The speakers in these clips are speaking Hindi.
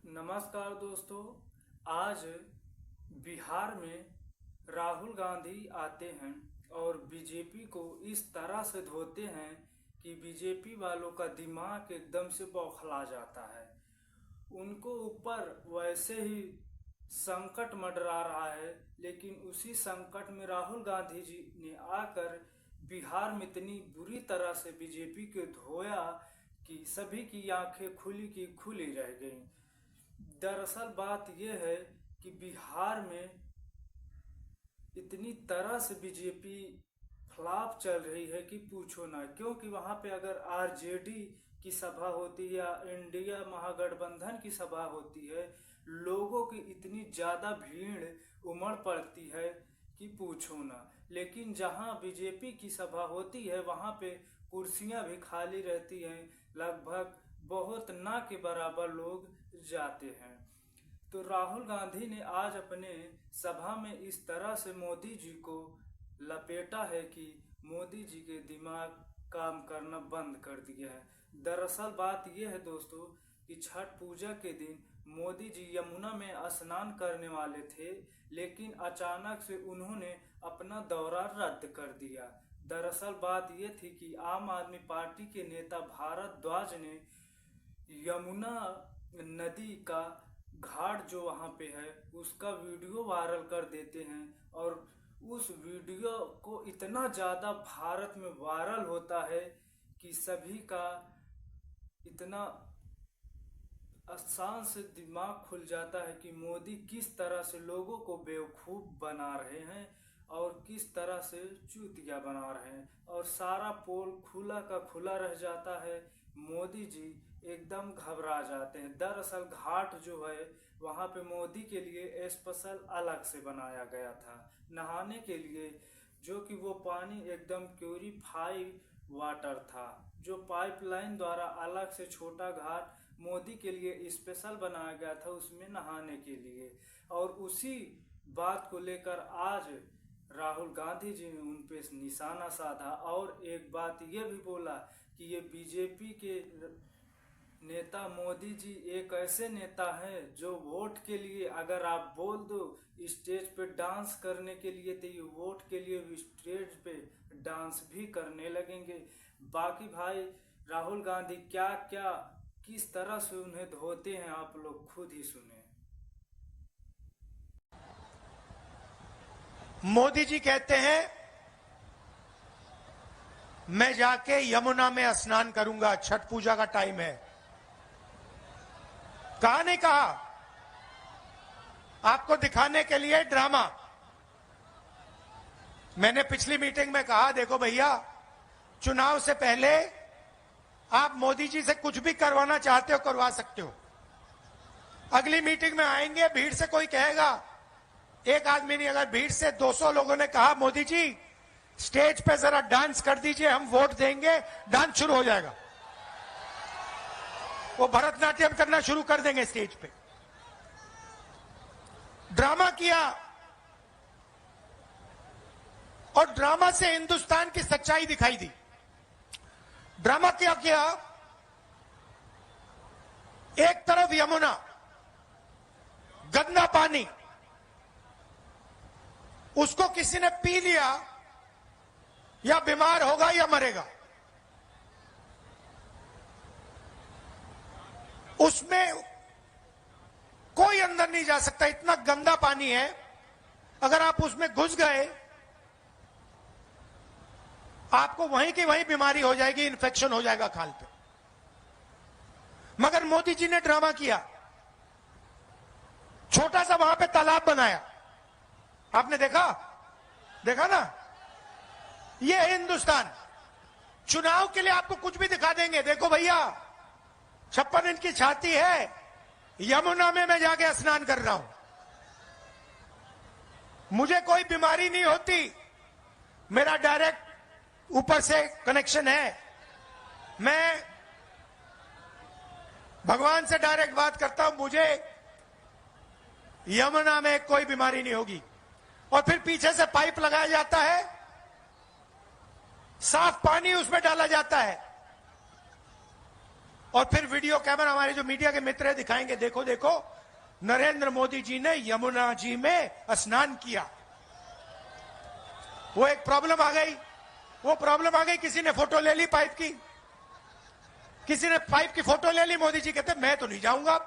नमस्कार दोस्तों। आज बिहार में राहुल गांधी आते हैं और बीजेपी को इस तरह से धोते हैं कि बीजेपी वालों का दिमाग एकदम से बौखला जाता है। उनको ऊपर वैसे ही संकट मंडरा रहा है, लेकिन उसी संकट में राहुल गांधी जी ने आकर बिहार में इतनी बुरी तरह से बीजेपी को धोया कि सभी की आंखें खुली की खुली रह गईं। दरअसल बात यह है कि बिहार में इतनी तरह से बीजेपी फ्लॉप चल रही है कि पूछो ना, क्योंकि वहां पे अगर आरजेडी की सभा होती है या इंडिया महागठबंधन की सभा होती है, लोगों की इतनी ज्यादा भीड़ उमड़ पड़ती है कि पूछो ना। लेकिन जहां बीजेपी की सभा होती है वहां पे कुर्सियां भी खाली रहती हैं, लगभग बहुत ना के बराबर लोग जाते हैं। तो राहुल गांधी ने आज अपने सभा में इस तरह से मोदी जी को लपेटा है कि मोदी जी के दिमाग काम करना बंद कर दिया है। दरअसल बात यह है दोस्तों कि छठ पूजा के दिन मोदी जी यमुना में स्नान करने वाले थे, लेकिन अचानक से उन्होंने अपना दौरा रद्द कर दिया। दरअसल बात यह थी कि आम आदमी पार्टी के नेता भारद्वाज ने यमुना नदी का घाट जो वहाँ पे है उसका वीडियो वायरल कर देते हैं, और उस वीडियो को इतना ज़्यादा भारत में वायरल होता है कि सभी का इतना आसान से दिमाग खुल जाता है कि मोदी किस तरह से लोगों को बेवकूफ़ बना रहे हैं और किस तरह से चूतिया बना रहे हैं, और सारा पोल खुला का खुला रह जाता है। मोदी जी एकदम घबरा जाते हैं। दरअसल घाट जो है वहाँ पे मोदी के लिए स्पेशल अलग से बनाया गया था नहाने के लिए, जो कि वो पानी एकदम प्योरीफाइड वाटर था, जो पाइपलाइन द्वारा अलग से छोटा घाट मोदी के लिए स्पेशल बनाया गया था उसमें नहाने के लिए। और उसी बात को लेकर आज राहुल गांधी जी ने उन पे निशाना साधा और एक बात ये भी बोला कि ये बीजेपी के नेता मोदी जी एक ऐसे नेता हैं जो वोट के लिए अगर आप बोल दो स्टेज पे डांस करने के लिए, तो ये वोट के लिए भी स्टेज पे डांस भी करने लगेंगे। बाकी भाई राहुल गांधी क्या क्या किस तरह से उन्हें धोते हैं आप लोग खुद ही सुने। मोदी जी कहते हैं मैं जाके यमुना में स्नान करूंगा, छठ पूजा का टाइम है। कहा नहीं कहा, आपको दिखाने के लिए ड्रामा। मैंने पिछली मीटिंग में कहा देखो भैया, चुनाव से पहले आप मोदी जी से कुछ भी करवाना चाहते हो करवा सकते हो। अगली मीटिंग में आएंगे, भीड़ से कोई कहेगा, एक आदमी नहीं, अगर भीड़ से 200 लोगों ने कहा मोदी जी स्टेज पे जरा डांस कर दीजिए हम वोट देंगे, डांस शुरू हो जाएगा। वो भरतनाट्यम करना शुरू कर देंगे स्टेज पे। ड्रामा किया और ड्रामा से हिंदुस्तान की सच्चाई दिखाई दी। ड्रामा क्या किया, एक तरफ यमुना, गंदा पानी, उसको किसी ने पी लिया या बीमार होगा या मरेगा। उसमें कोई अंदर नहीं जा सकता, इतना गंदा पानी है। अगर आप उसमें घुस गए आपको वहीं की वहीं बीमारी हो जाएगी, इन्फेक्शन हो जाएगा खाल पे। मगर मोदी जी ने ड्रामा किया, छोटा सा वहां पे तालाब बनाया। आपने देखा ना, ये है हिंदुस्तान। चुनाव के लिए आपको कुछ भी दिखा देंगे। देखो भैया 56 इंच की छाती है, यमुना में मैं जाके स्नान कर रहा हूं, मुझे कोई बीमारी नहीं होती, मेरा डायरेक्ट ऊपर से कनेक्शन है, मैं भगवान से डायरेक्ट बात करता हूं, मुझे यमुना में कोई बीमारी नहीं होगी। और फिर पीछे से पाइप लगाया जाता है, साफ पानी उसमें डाला जाता है, और फिर वीडियो कैमरा हमारे जो मीडिया के मित्र है दिखाएंगे, देखो देखो नरेंद्र मोदी जी ने यमुना जी में स्नान किया। वो एक प्रॉब्लम आ गई, वो प्रॉब्लम आ गई, किसी ने फोटो ले ली पाइप की, किसी ने पाइप की फोटो ले ली, मोदी जी कहते मैं तो नहीं जाऊंगा।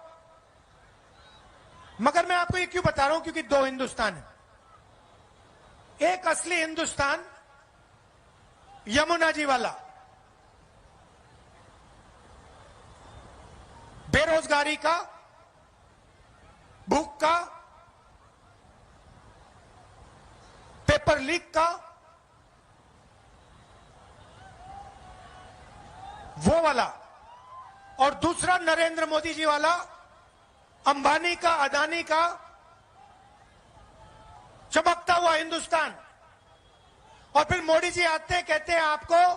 मगर मैं आपको ये क्यों बता रहा हूं, क्योंकि दो हिंदुस्तान है। एक असली हिंदुस्तान यमुना जी वाला, बेरोजगारी का, भूख का, पेपर लीक का, वो वाला, और दूसरा नरेंद्र मोदी जी वाला, अंबानी का, अदानी का चमकता हुआ हिंदुस्तान। और फिर मोदी जी आते हैं, कहते हैं आपको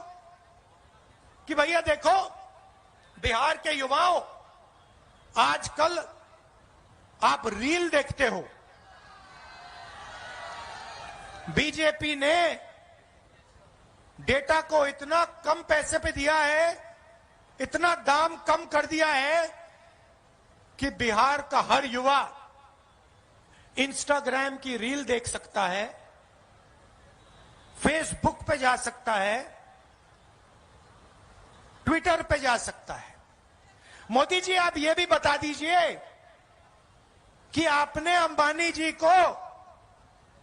कि भैया देखो बिहार के युवाओं, आजकल आप रील देखते हो, बीजेपी ने डेटा को इतना कम पैसे पे दिया है, इतना दाम कम कर दिया है कि बिहार का हर युवा इंस्टाग्राम की रील देख सकता है, फेसबुक पे जा सकता है, ट्विटर पे जा सकता है। मोदी जी आप ये भी बता दीजिए कि आपने अंबानी जी को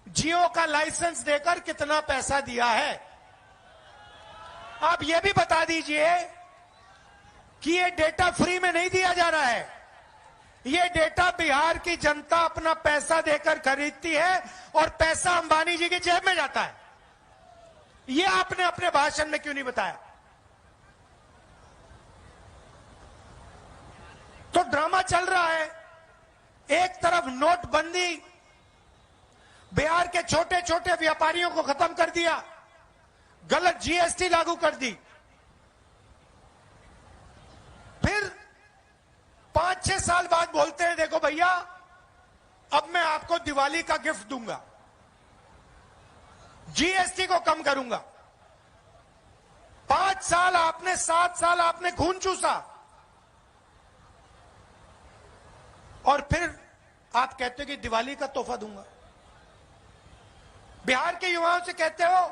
जियो का लाइसेंस देकर कितना पैसा दिया है। आप ये भी बता दीजिए कि ये डेटा फ्री में नहीं दिया जा रहा है, ये डेटा बिहार की जनता अपना पैसा देकर खरीदती है और पैसा अंबानी जी की जेब में जाता है। ये आपने अपने भाषण में क्यों नहीं बताया? तो ड्रामा चल रहा है। एक तरफ नोटबंदी बिहार के छोटे छोटे व्यापारियों को खत्म कर दिया, गलत जीएसटी लागू कर दी, फिर 5-6 साल बाद बोलते हैं देखो भैया अब मैं आपको दिवाली का गिफ्ट दूंगा, जीएसटी को कम करूंगा। 5 साल आपने, 7 साल आपने खून चूसा, और फिर आप कहते हो कि दिवाली का तोहफा दूंगा। बिहार के युवाओं से कहते हो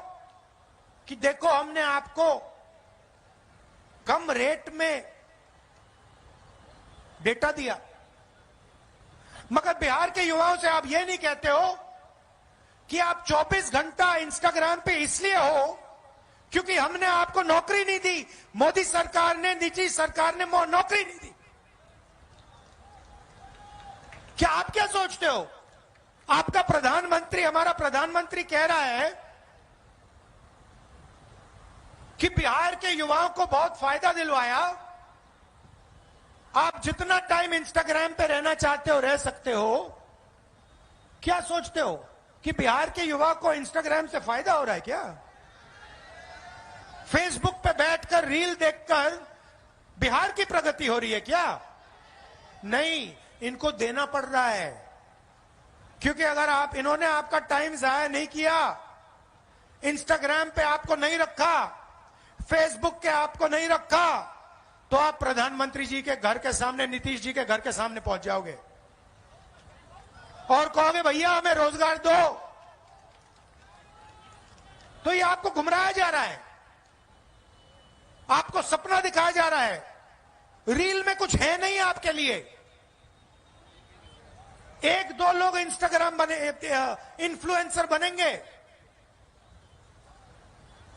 कि देखो हमने आपको कम रेट में डेटा दिया, मगर बिहार के युवाओं से आप ये नहीं कहते हो कि आप 24 घंटा इंस्टाग्राम पे इसलिए हो क्योंकि हमने आपको नौकरी नहीं दी, मोदी सरकार ने, निजी सरकार ने नौकरी नहीं दी। क्या आप क्या सोचते हो? आपका प्रधानमंत्री, हमारा प्रधानमंत्री कह रहा है कि बिहार के युवाओं को बहुत फायदा दिलवाया, आप जितना टाइम इंस्टाग्राम पे रहना चाहते हो रह सकते हो। क्या सोचते हो कि बिहार के युवा को इंस्टाग्राम से फायदा हो रहा है क्या? फेसबुक पे बैठकर रील देखकर बिहार की प्रगति हो रही है क्या? नहीं, इनको देना पड़ रहा है, क्योंकि अगर आप, इन्होंने आपका टाइम जाया नहीं किया, इंस्टाग्राम पे आपको नहीं रखा, फेसबुक के आपको नहीं रखा, तो आप प्रधानमंत्री जी के घर के सामने, नीतीश जी के घर के सामने पहुंच जाओगे और कहोगे भैया हमें रोजगार दो। तो ये आपको गुमराया जा रहा है, आपको सपना दिखाया जा रहा है, रील में कुछ है नहीं आपके लिए। 1-2 लोग इंस्टाग्राम बने, इन्फ्लुएंसर बनेंगे,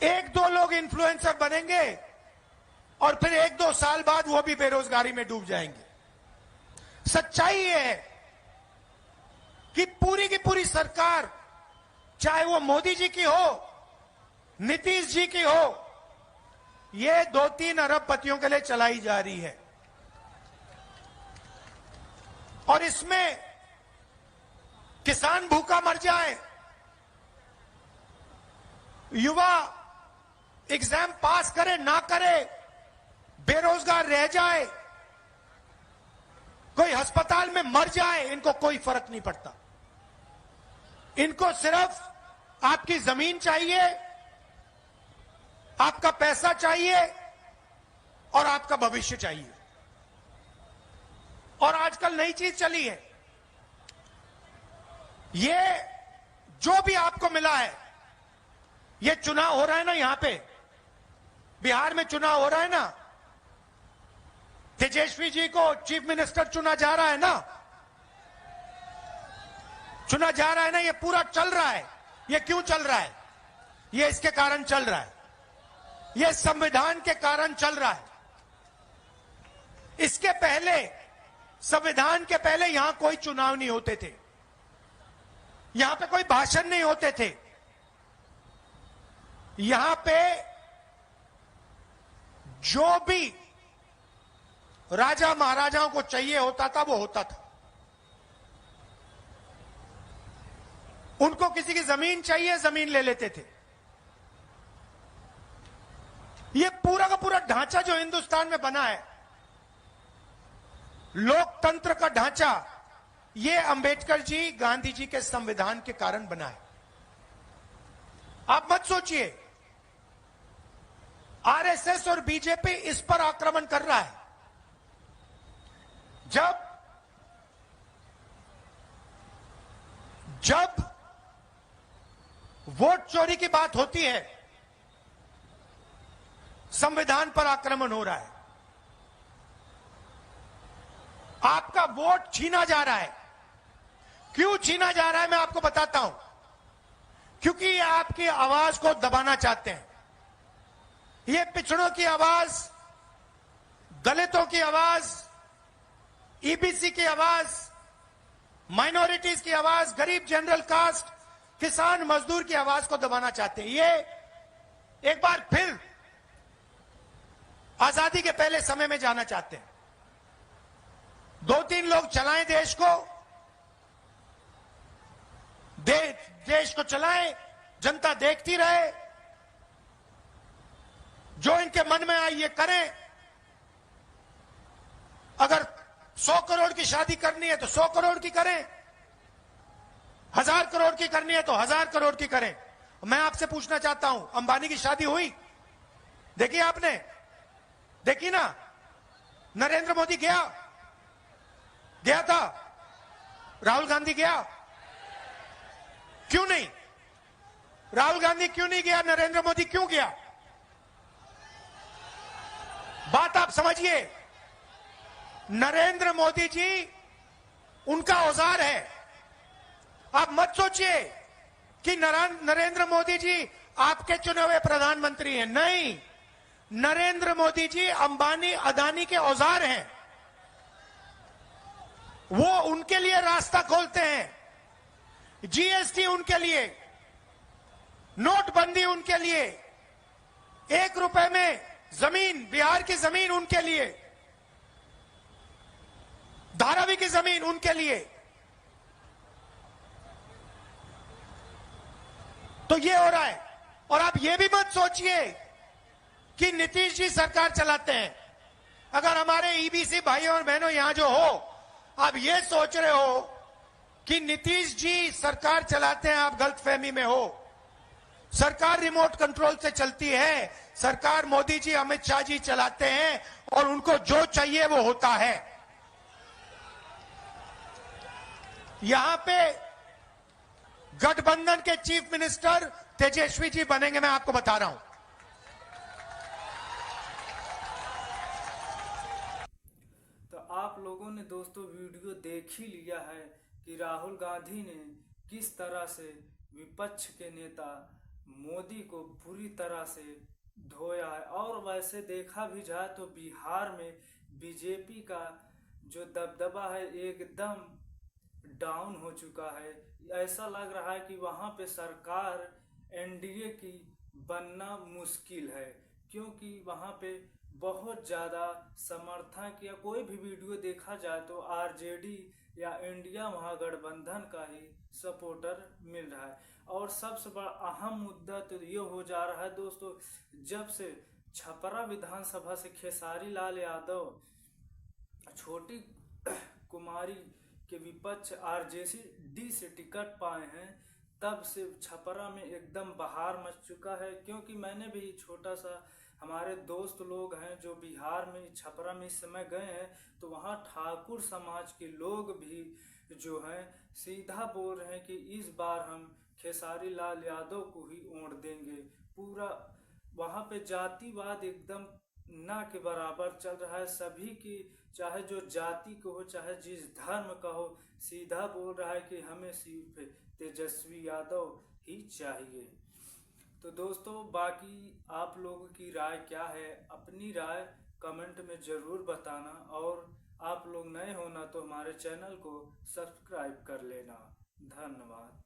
1-2 लोग इन्फ्लुएंसर बनेंगे और फिर 1-2 साल बाद वो भी बेरोजगारी में डूब जाएंगे। सच्चाई ये है कि पूरी की पूरी सरकार, चाहे वो मोदी जी की हो, नीतीश जी की हो, ये 2-3 अरबपतियों के लिए चलाई जा रही है। और इसमें किसान भूखा मर जाए, युवा एग्जाम पास करे ना करे, बेरोजगार रह जाए, कोई अस्पताल में मर जाए, इनको कोई फर्क नहीं पड़ता। इनको सिर्फ आपकी जमीन चाहिए, आपका पैसा चाहिए और आपका भविष्य चाहिए। और आजकल नई चीज चली है, ये जो भी आपको मिला है, ये चुनाव हो रहा है ना, यहां पे बिहार में चुनाव हो रहा है ना, तेजस्वी जी को चीफ मिनिस्टर चुना जा रहा है ना, चुना जा रहा है ना, ये पूरा चल रहा है। ये क्यों चल रहा है? ये इसके कारण चल रहा है, ये संविधान के कारण चल रहा है। इसके पहले, संविधान के पहले यहां कोई चुनाव नहीं होते थे, यहां पे कोई भाषण नहीं होते थे, यहां पे जो भी राजा महाराजाओं को चाहिए होता था वो होता था। उनको किसी की जमीन चाहिए, जमीन ले लेते थे। ये पूरा का पूरा ढांचा जो हिंदुस्तान में बना है, लोकतंत्र का ढांचा, ये अंबेडकर जी, गांधी जी के संविधान के कारण बना है। आप मत सोचिए आरएसएस और बीजेपी इस पर आक्रमण कर रहा है। जब वोट चोरी की बात होती है, संविधान पर आक्रमण हो रहा है। आपका वोट छीना जा रहा है। क्यों छीना जा रहा है, मैं आपको बताता हूं। क्योंकि ये आपकी आवाज को दबाना चाहते हैं। ये पिछड़ों की आवाज, दलितों की आवाज, ईबीसी की आवाज, माइनॉरिटीज की आवाज, गरीब जनरल कास्ट, किसान मजदूर की आवाज को दबाना चाहते हैं। ये एक बार फिर आजादी के पहले समय में जाना चाहते हैं। 2-3 लोग चलाएं देश को, देश को चलाएं, जनता देखती रहे, जो इनके मन में आए ये करें। अगर 100 करोड़ की शादी करनी है तो 100 करोड़ की करें, 1000 करोड़ की करनी है तो 1000 करोड़ की करें। मैं आपसे पूछना चाहता हूं, अंबानी की शादी हुई? देखी आपने? देखी ना? नरेंद्र मोदी गया था? राहुल गांधी गया? क्यों नहीं? राहुल गांधी क्यों नहीं गया? नरेंद्र मोदी क्यों गया? बात आप समझिए। नरेंद्र मोदी जी उनका औजार है। आप मत सोचिए कि नरेंद्र मोदी जी आपके चुने हुए प्रधानमंत्री हैं। नहीं, नरेंद्र मोदी जी अंबानी अदानी के औजार हैं। वो उनके लिए रास्ता खोलते हैं। जीएसटी उनके लिए, नोटबंदी उनके लिए, 1 रुपए में जमीन, बिहार की जमीन उनके लिए, धारावी की जमीन उनके लिए। तो ये हो रहा है। और आप ये भी मत सोचिए कि नीतीश जी सरकार चलाते हैं। अगर हमारे ईबीसी भाइयों और बहनों यहां जो हो, आप ये सोच रहे हो कि नीतीश जी सरकार चलाते हैं, आप गलतफहमी में हो। सरकार रिमोट कंट्रोल से चलती है। सरकार मोदी जी, अमित शाह जी चलाते हैं और उनको जो चाहिए वो होता है। यहां पे गठबंधन के चीफ मिनिस्टर तेजस्वी जी बनेंगे, मैं आपको बता रहा हूं। तो आप लोगों ने दोस्तों वीडियो देख ही लिया है कि राहुल गांधी ने किस तरह से विपक्ष के नेता मोदी को पूरी तरह से धोया है। और वैसे देखा भी जाए तो बिहार में बीजेपी का जो दबदबा है एकदम डाउन हो चुका है। ऐसा लग रहा है कि वहां पे सरकार एनडीए की बनना मुश्किल है, क्योंकि वहां पे बहुत ज़्यादा समर्थक, या कोई भी वीडियो देखा जाए तो आरजेडी या इंडिया महागठबंधन का ही सपोर्टर मिल रहा है। और सबसे बड़ा अहम मुद्दा तो ये हो जा रहा है दोस्तों, जब से छपरा विधानसभा से खेसारी लाल यादव छोटी कुमारी के विपक्ष आरजेडी से टिकट पाए हैं, तब से छपरा में एकदम बहार मच चुका है। क्योंकि मैंने भी छोटा सा हमारे दोस्त लोग हैं जो बिहार में छपरा में इस समय गए हैं, तो वहाँ ठाकुर समाज के लोग भी जो हैं सीधा बोल रहे हैं कि इस बार हम खेसारी लाल यादव को ही वोट देंगे। पूरा वहाँ पे जातिवाद एकदम ना के बराबर चल रहा है। सभी की, चाहे जो जाति को हो, चाहे जिस धर्म का हो, सीधा बोल रहा है कि हमें सिर्फ तेजस्वी यादव ही चाहिए। तो दोस्तों, बाकी आप लोगों की राय क्या है, अपनी राय कमेंट में ज़रूर बताना, और आप लोग नए हो ना तो हमारे चैनल को सब्सक्राइब कर लेना। धन्यवाद।